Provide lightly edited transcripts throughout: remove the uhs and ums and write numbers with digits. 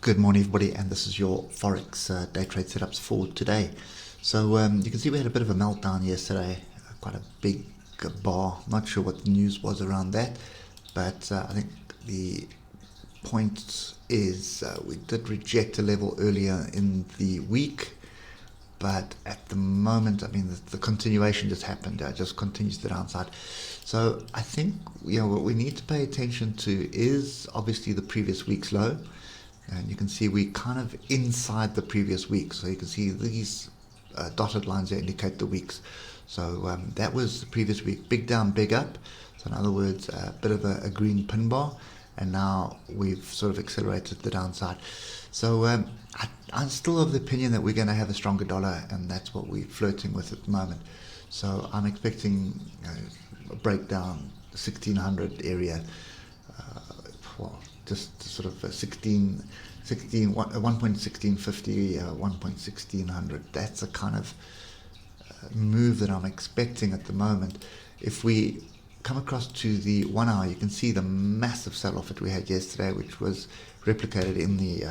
Good morning, everybody, and this is your Forex day trade setups for today. So you can see we had a bit of a meltdown yesterday, quite a big bar. Not sure what the news was around that, but I think the point is we did reject a level earlier in the week, but at the moment, I mean, the continuation just happened. It just continues the downside. So I think what we need to pay attention to is obviously the previous week's low. And you can see we kind of inside the previous week. So you can see these dotted lines there indicate the weeks. So that was the previous week, big down, big up. So in other words, a bit of a green pin bar. And now we've sort of accelerated the downside. So I'm still of the opinion that we're going to have a stronger dollar, and that's what we're flirting with at the moment. So I'm expecting a breakdown, 1600 area. Just sort of 1.1650, 1.1600. That's a kind of move that I'm expecting at the moment. If we come across to the 1 hour, you can see the massive sell-off that we had yesterday, which was replicated in the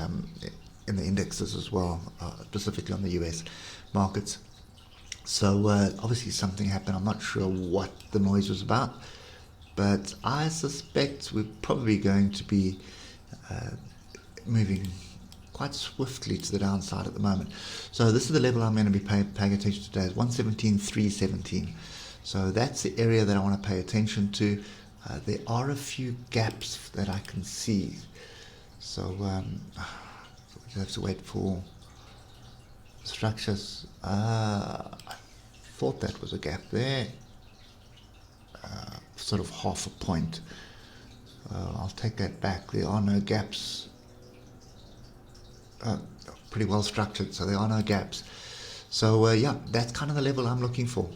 indexes as well, specifically on the US markets. So obviously something happened. I'm not sure what the noise was about, but I suspect we're probably going to be moving quite swiftly to the downside at the moment. So this is the level I'm going to be paying attention to today, is 117.317. So that's the area that I want to pay attention to. There are a few gaps that I can see. So we have to wait for structures. I thought that was a gap there. Sort of half a point. I'll take that back. There are no gaps. Pretty well structured, so there are no gaps. So yeah, that's kind of the level I'm looking for.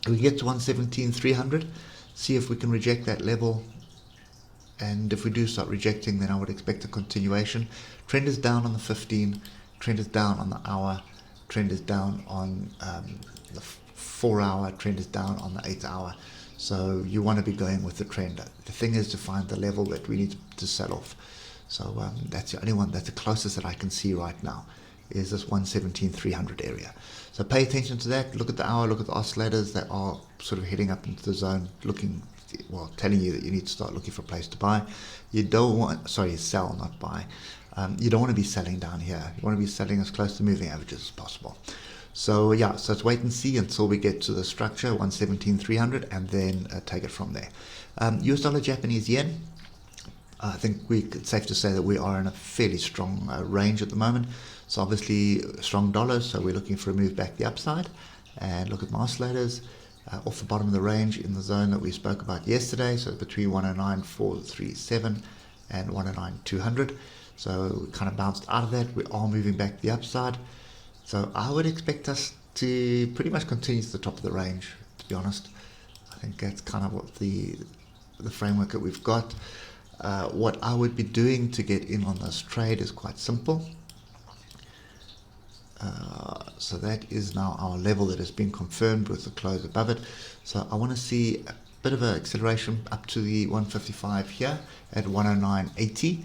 We get to 117.300, see if we can reject that level, and if we do start rejecting, then I would expect a continuation. Trend is down on the 15, trend is down on the hour, trend is down on the 4 hour, trend is down on the 8 hour. So you want to be going with the trend. The thing is to find the level that we need to sell off. So that's the only one, that's the closest that I can see right now, is this 117.300 area. So pay attention to that. Look at the hour, look at the oscillators that are sort of heading up into the zone, telling you that you need to start looking for a place to buy. You don't want, sell, not buy. You don't want to be selling down here. You want to be selling as close to moving averages as possible. So yeah, so let's wait and see until we get to the structure, 117.300, and then take it from there. US dollar, Japanese yen. I think it's safe to say that we are in a fairly strong range at the moment. So obviously strong dollars, so we're looking for a move back the upside. And look at my oscillators off the bottom of the range in the zone that we spoke about yesterday. So between 109.437 and 109.200. So we kind of bounced out of that. We are moving back the upside. So I would expect us to pretty much continue to the top of the range, to be honest. I think that's kind of what the framework that we've got. What I would be doing to get in on this trade is quite simple. So that is now our level that has been confirmed with the close above it. So I want to see a bit of an acceleration up to the 155 here at 109.80.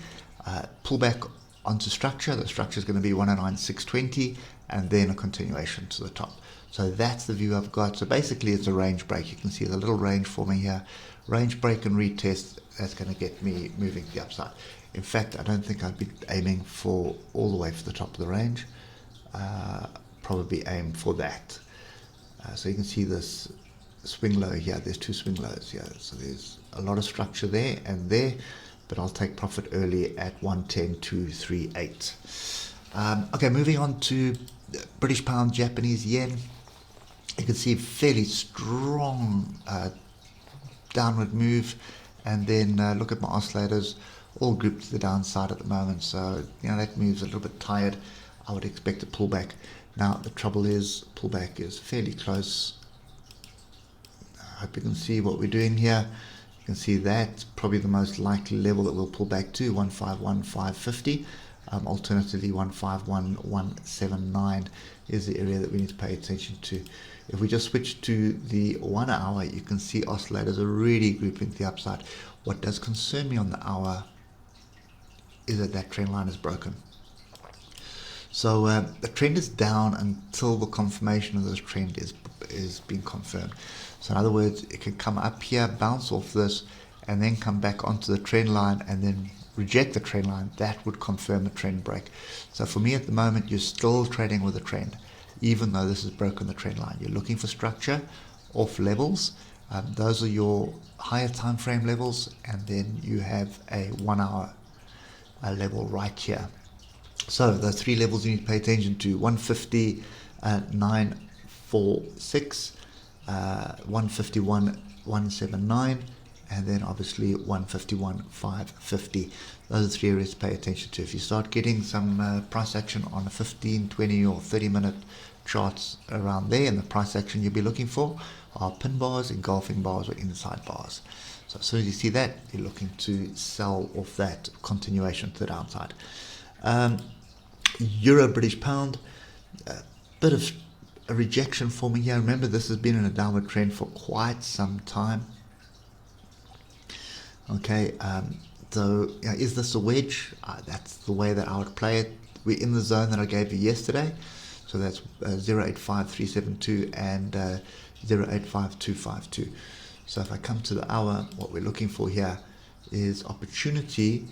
Pull back onto structure. The structure is going to be 109.620, and then a continuation to the top. So that's the view I've got. So basically it's a range break. You can see the little range forming here. Range break and retest, that's going to get me moving to the upside. In fact, I don't think I'd be aiming for all the way to the top of the range. Probably aim for that. So you can see this swing low here. There's two swing lows here. So there's a lot of structure there and there, but I'll take profit early at 110.238. Okay, moving on to British pound, Japanese yen. You can see fairly strong downward move, and then look at my oscillators, all grouped to the downside at the moment. So that move's a little bit tired. I would expect a pullback. Now the trouble is, pullback is fairly close. I hope you can see what we're doing here. You can see that's probably the most likely level that we'll pull back to, 151.550. Alternatively, 151.179 is the area that we need to pay attention to. If we just switch to the 1 hour, you can see oscillators are really grouping to the upside. What does concern me on the hour is that trend line is broken. So the trend is down until the confirmation of this trend is being confirmed. So in other words, it can come up here, bounce off this, and then come back onto the trend line and then reject the trend line. That would confirm the trend break. So for me at the moment, you're still trading with a trend, even though this has broken the trend line. You're looking for structure off levels. Those are your higher time frame levels, and then you have a 1 hour level right here. So the three levels you need to pay attention to: 150, 946, 151, 179, and then obviously 151, 550. Those are three areas to pay attention to. If you start getting some price action on a 15, 20 or 30 minute charts around there, and the price action you'll be looking for are pin bars, engulfing bars, or inside bars. So as soon as you see that, you're looking to sell off that continuation to the downside. Euro British pound, a bit of a rejection for me here. Remember, this has been in a downward trend for quite some time. Okay, so is this a wedge? That's the way that I would play it. We're in the zone that I gave you yesterday. So that's 085372 and 085252. So if I come to the hour, what we're looking for here is opportunity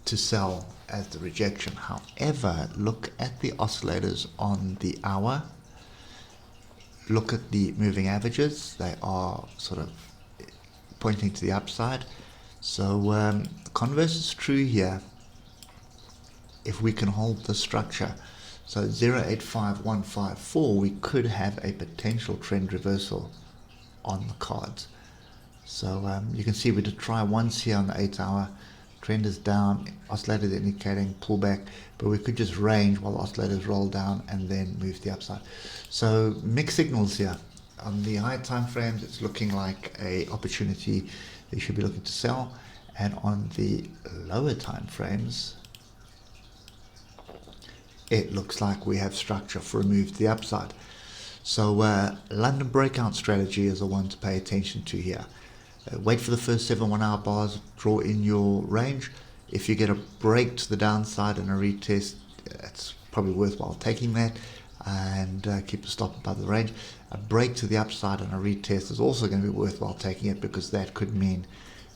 to sell as the rejection. However, look at the oscillators on the hour. Look at the moving averages. They are sort of pointing to the upside. So the converse is true here. If we can hold the structure, so 085154, we could have a potential trend reversal on the cards. So you can see we did try once here on the 8 hour. Trend is down, oscillators indicating pullback, but we could just range while the oscillators roll down and then move to the upside. So mixed signals here. On the high time frames, it's looking like a opportunity that you should be looking to sell, and on the lower time frames, it looks like we have structure for a move to the upside. So London breakout strategy is the one to pay attention to here. Wait for the first 7 1 hour bars, draw in your range. If you get a break to the downside and a retest, it's probably worthwhile taking that, and keep the stop above the range. A break to the upside and a retest is also going to be worthwhile taking it, because that could mean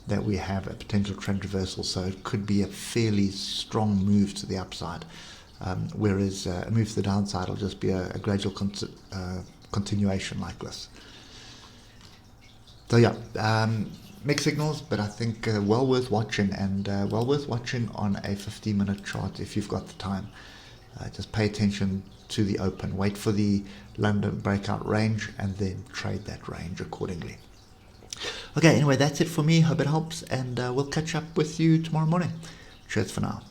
that we have a potential trend reversal. So it could be a fairly strong move to the upside, whereas a move to the downside will just be a gradual continuation like this. So yeah, mixed signals, but I think well worth watching, and well worth watching on a 15-minute chart if you've got the time. Just pay attention to the open, wait for the London breakout range, and then trade that range accordingly. Okay, anyway, that's it for me. Hope it helps, and we'll catch up with you tomorrow morning. Cheers for now.